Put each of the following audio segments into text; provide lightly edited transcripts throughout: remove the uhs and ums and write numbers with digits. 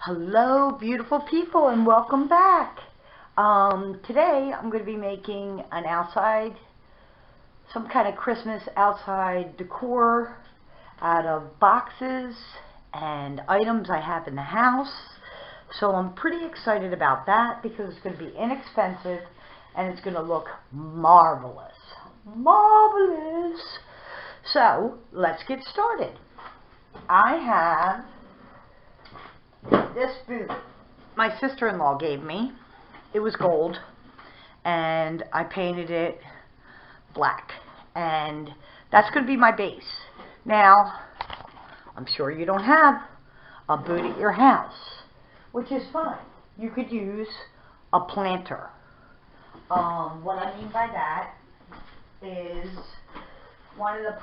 Hello, beautiful people, and welcome back. Today I'm going to be making some kind of Christmas outside decor out of boxes and items I have in the house. So I'm pretty excited about that because it's going to be inexpensive and it's going to look marvelous. Marvelous! So let's get started. I have this boot my sister-in-law gave me. It was gold and I painted it black, and that's going to be my base. Now I'm sure you don't have a boot at your house, which is fine. You could use a planter. What I mean by that is one of the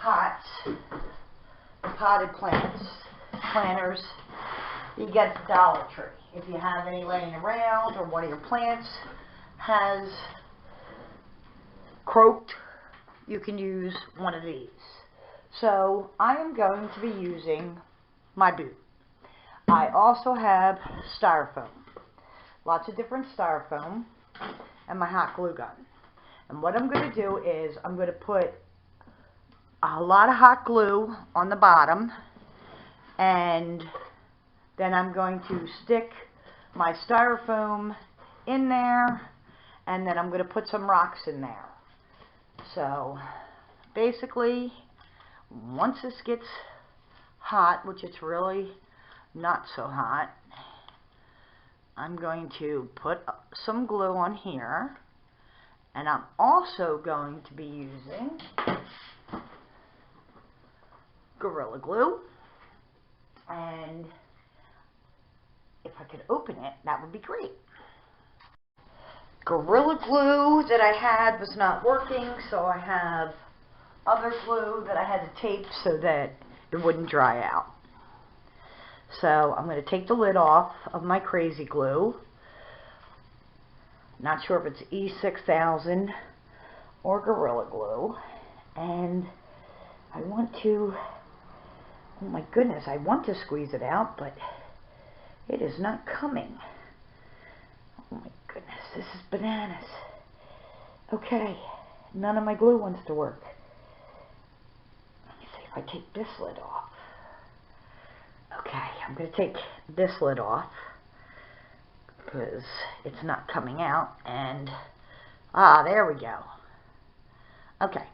potted planters you get at the Dollar Tree. If you have any laying around or one of your plants has croaked, you can use one of these. So I am going to be using my boot. I also have styrofoam, lots of different styrofoam, and my hot glue gun. And what I'm going to do is I'm going to put a lot of hot glue on the bottom, and then I'm going to stick my styrofoam in there, and then I'm going to put some rocks in there. So basically, once this gets hot, which it's really not so hot, I'm going to put some glue on here, and I'm also going to be using Gorilla Glue. And if I could open it, that would be great. Gorilla Glue that I had was not working, so I have other glue that I had to tape so that it wouldn't dry out. So I'm going to take the lid off of my Crazy Glue. Not sure if it's E6000 or Gorilla Glue. And I want to, oh my goodness, I want to squeeze it out, but it is not coming. Oh my goodness, this is bananas. Okay, none of my glue wants to work. Let me see if I take this lid off. Okay, I'm going to take this lid off because it's not coming out, and there we go. Okay,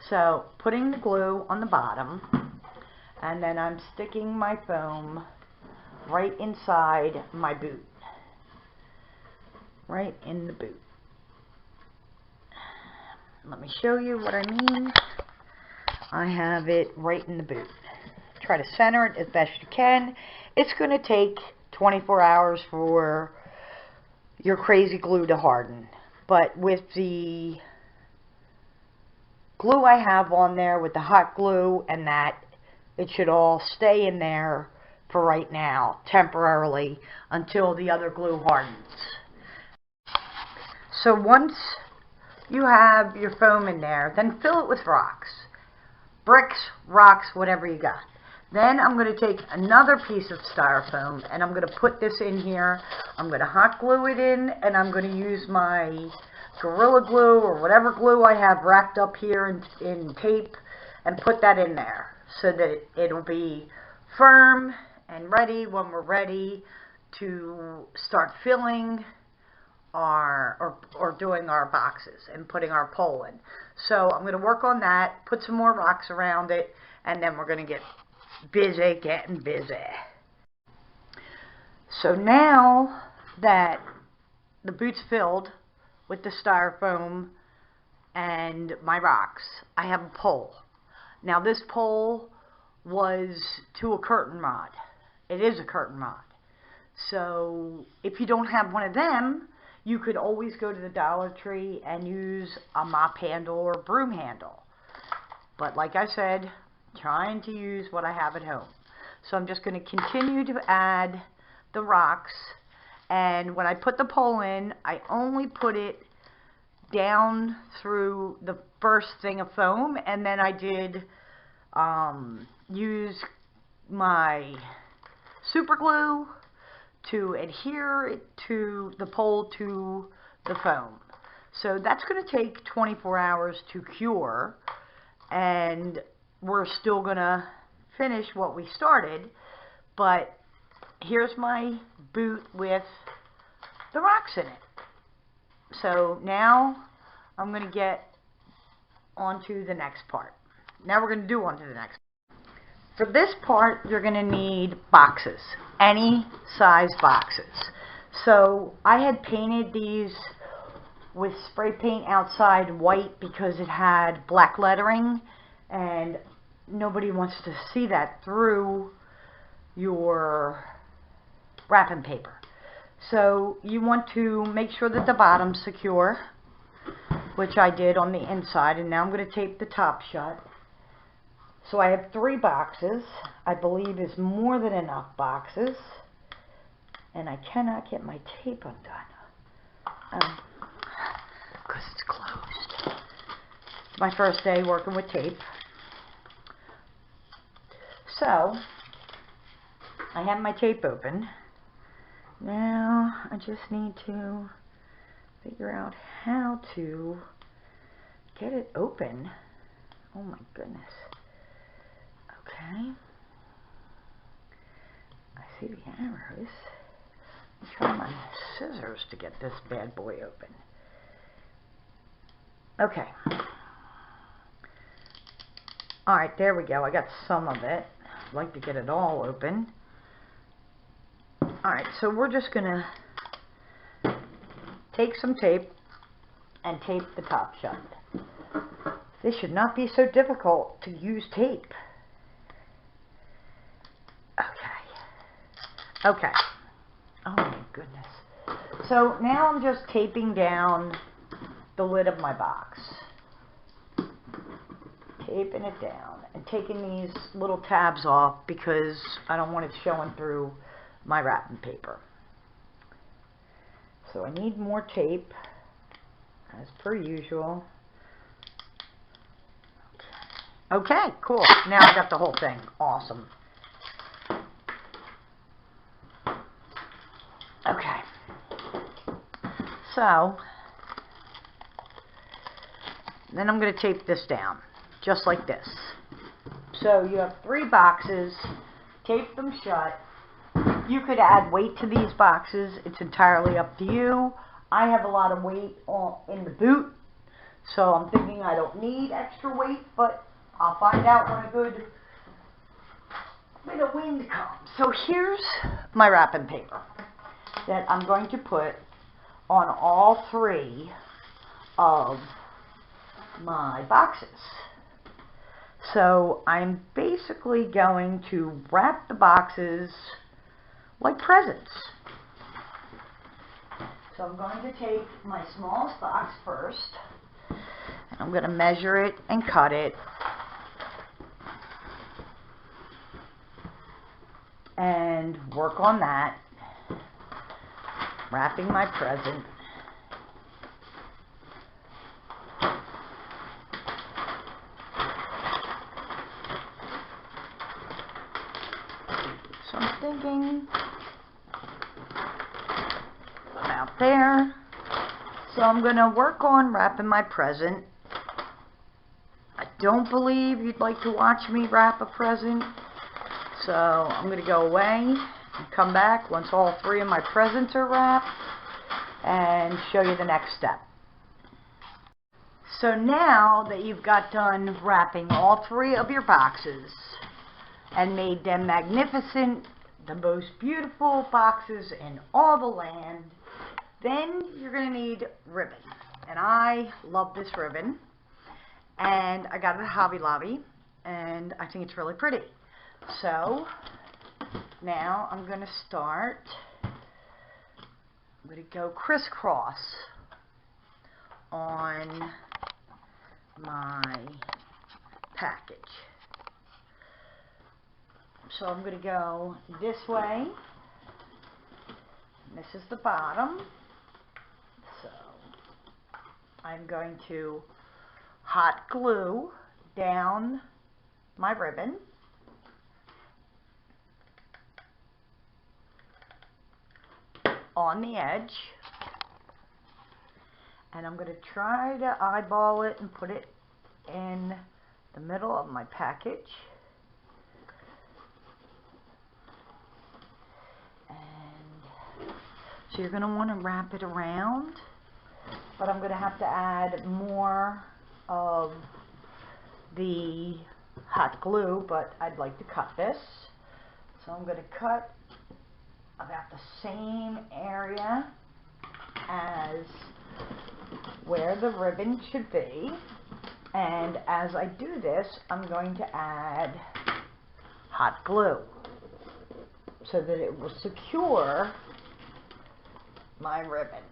so putting the glue on the bottom, and then I'm sticking my foam right inside my boot. Right in the boot. Let me show you what I mean. I have it right in the boot. Try to center it as best you can. It's going to take 24 hours for your Crazy Glue to harden. But with the glue I have on there, with the hot glue and that, it should all stay in there for right now, temporarily, until the other glue hardens. So once you have your foam in there, then fill it with rocks. Bricks, rocks, whatever you got. Then I'm going to take another piece of styrofoam and I'm going to put this in here. I'm going to hot glue it in, and I'm going to use my Gorilla Glue or whatever glue I have wrapped up here in tape and put that in there so that it'll be firm and ready when we're ready to start filling or doing our boxes and putting our pole in. So I'm going to work on that, put some more rocks around it, and then we're going to get busy getting busy. So now that the boot's filled with the styrofoam and my rocks, I have a pole. Now this pole was to a curtain rod. It is a curtain rod. So if you don't have one of them, you could always go to the Dollar Tree and use a mop handle or broom handle. But like I said, trying to use what I have at home. So I'm just going to continue to add the rocks, and when I put the pole in, I only put it down through the first thing of foam, and then I did use my super glue to adhere it to the pole to the foam. So that's going to take 24 hours to cure, and we're still going to finish what we started. But here's my boot with the rocks in it. So now I'm going to get onto the next part. Now we're going to do onto the next. For this part, you're going to need boxes, any size boxes. So I had painted these with spray paint outside white because it had black lettering, and nobody wants to see that through your wrapping paper. So you want to make sure that the bottom's secure, which I did on the inside, and now I'm going to tape the top shut. So I have 3 boxes. I believe is more than enough boxes, and I cannot get my tape undone because it's closed. It's my first day working with tape. So I have my tape open. Now I just need to figure out how to get it open. Oh my goodness. Okay. I see the arrows. I'll try my scissors to get this bad boy open. Okay. Alright, there we go. I got some of it. I'd like to get it all open. Alright, so we're just going to take some tape and tape the top shut. This should not be so difficult to use tape. Okay. Oh my goodness. So now I'm just taping down the lid of my box. Taping it down and taking these little tabs off because I don't want it showing through my wrapping paper. So I need more tape, as per usual. Okay, cool. Now I got the whole thing. Awesome. Okay. So then I'm going to tape this down, just like this. So you have 3 boxes, tape them shut. You could add weight to these boxes. It's entirely up to you. I have a lot of weight in the boot, so I'm thinking I don't need extra weight, but I'll find out when a good bit of wind comes. So here's my wrapping paper that I'm going to put on all 3 of my boxes. So I'm basically going to wrap the boxes like presents. So I'm going to take my smallest box first, and I'm going to measure it and cut it, and work on that, wrapping my present. So I'm thinking about there. So I'm going to work on wrapping my present. I don't believe you'd like to watch me wrap a present, so I'm going to go away and come back once all 3 of my presents are wrapped and show you the next step. So now that you've got done wrapping all 3 of your boxes and made them magnificent, the most beautiful boxes in all the land, then you're going to need ribbon. And I love this ribbon, and I got it at Hobby Lobby, and I think it's really pretty. So now I'm going to start. I'm going to go crisscross on my package. So I'm going to go this way. This is the bottom. So I'm going to hot glue down my ribbon. on the edge. And I'm going to try to eyeball it and put it in the middle of my package. And so you're going to want to wrap it around, but I'm going to have to add more of the hot glue, but I'd like to cut this. So I'm going to cut about the same area as where the ribbon should be. And as I do this, I'm going to add hot glue so that it will secure my ribbon.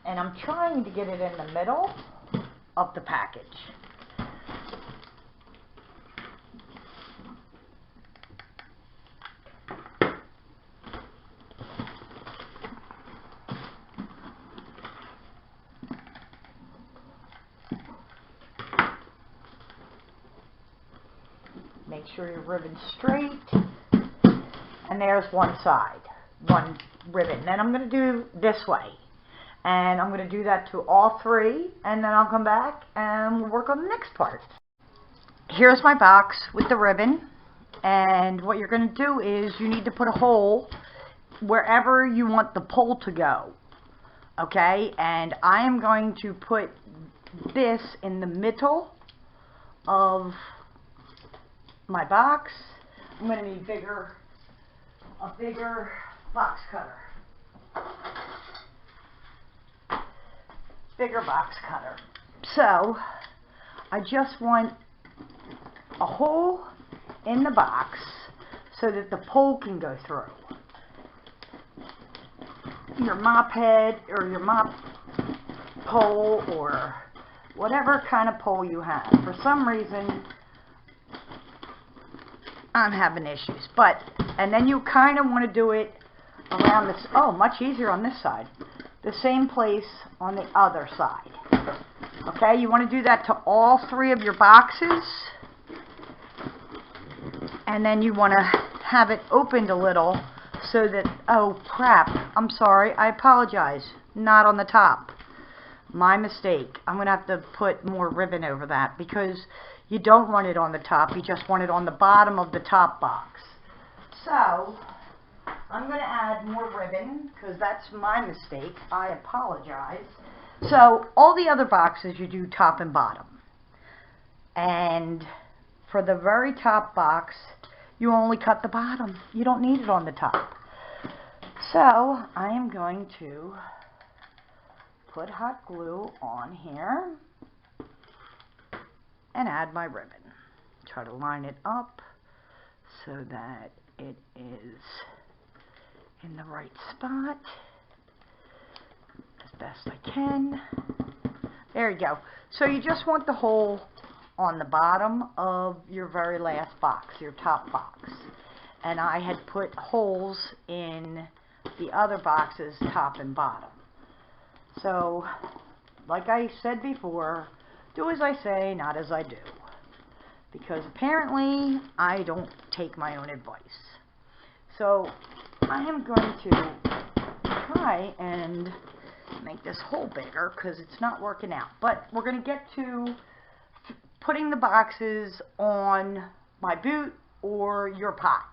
And I'm trying to get it in the middle of the package. Make sure your ribbon's straight. And there's one side, one ribbon. Then I'm going to do this way. And I'm going to do that to all three. And then I'll come back and we'll work on the next part. Here's my box with the ribbon. And what you're going to do is you need to put a hole wherever you want the pole to go. Okay? And I am going to put this in the middle of my box. I'm going to need a bigger box cutter. Bigger box cutter. So I just want a hole in the box so that the pole can go through. Your mop head or your mop pole or whatever kind of pole you have. For some reason I'm having issues, and then you kind of want to do it around this. Oh, much easier on this side. The same place on the other side. Okay, you want to do that to all three of your boxes, and then you want to have it opened a little so that, oh crap, I'm sorry, I apologize, not on the top. My mistake. I'm going to have to put more ribbon over that because you don't want it on the top, you just want it on the bottom of the top box. So I'm going to add more ribbon because that's my mistake. I apologize. So all the other boxes you do top and bottom. And for the very top box, you only cut the bottom. You don't need it on the top. So I am going to put hot glue on here and add my ribbon. Try to line it up so that it is in the right spot as best I can. There you go. So you just want the hole on the bottom of your very last box, your top box. And I had put holes in the other boxes, top and bottom. So, like I said before, do as I say, not as I do. Because apparently, I don't take my own advice. So, I am going to try and make this hole bigger because it's not working out. But we're going to get to putting the boxes on my boot or your pot.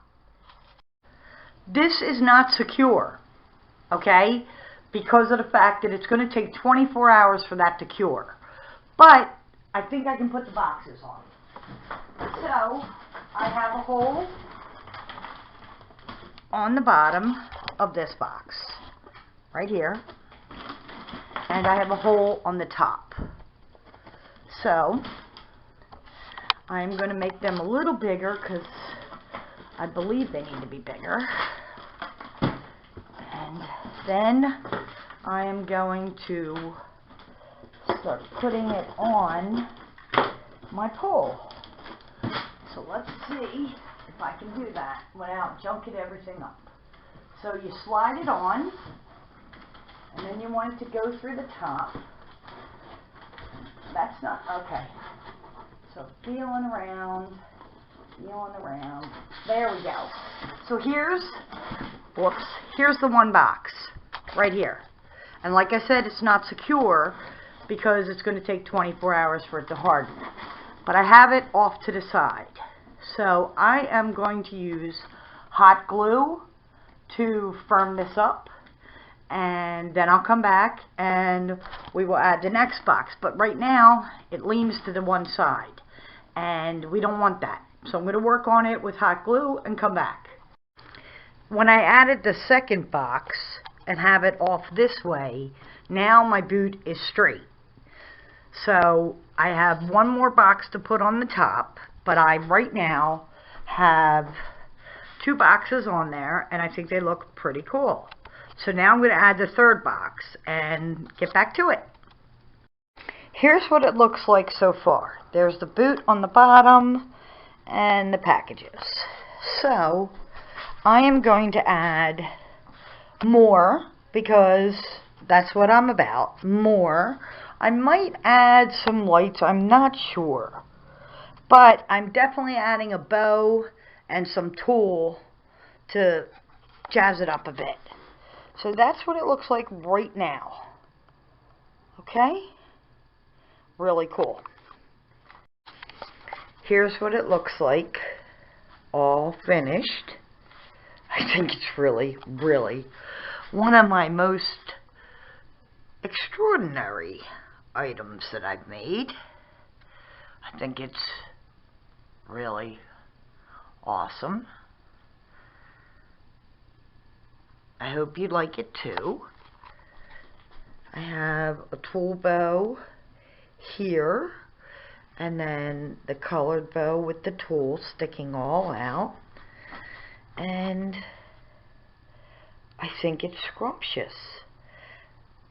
This is not secure, okay? Because of the fact that it's going to take 24 hours for that to cure. But I think I can put the boxes on. So I have a hole on the bottom of this box, right here. And I have a hole on the top. So I'm going to make them a little bigger because I believe they need to be bigger. And then I am going to start putting it on my pole. So let's see if I can do that without junking everything up. So you slide it on, and then you want it to go through the top. That's not, okay. So feeling around. There we go. So here's the one box. right here. And like I said, it's not secure because it's going to take 24 hours for it to harden. But I have it off to the side. So I am going to use hot glue to firm this up. And then I'll come back and we will add the next box. But right now, it leans to the one side. And we don't want that. So I'm going to work on it with hot glue and come back. When I added the second box and have it off this way, now my boot is straight. So I have one more box to put on the top, but I right now have 2 boxes on there and I think they look pretty cool. So now I'm going to add the third box and get back to it. Here's what it looks like so far. There's the boot on the bottom and the packages. So I am going to add more because that's what I'm about, more. I might add some lights, I'm not sure. But I'm definitely adding a bow and some tulle to jazz it up a bit. So that's what it looks like right now. Okay? Really cool. Here's what it looks like, all finished. I think it's really, really one of my most extraordinary items that I've made. I think it's really awesome. I hope you like it too. I have a tulle bow here, and then the colored bow with the tulle sticking all out, and I think it's scrumptious.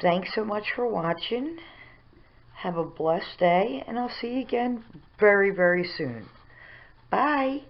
Thanks so much for watching. Have a blessed day, and I'll see you again very, very soon. Bye.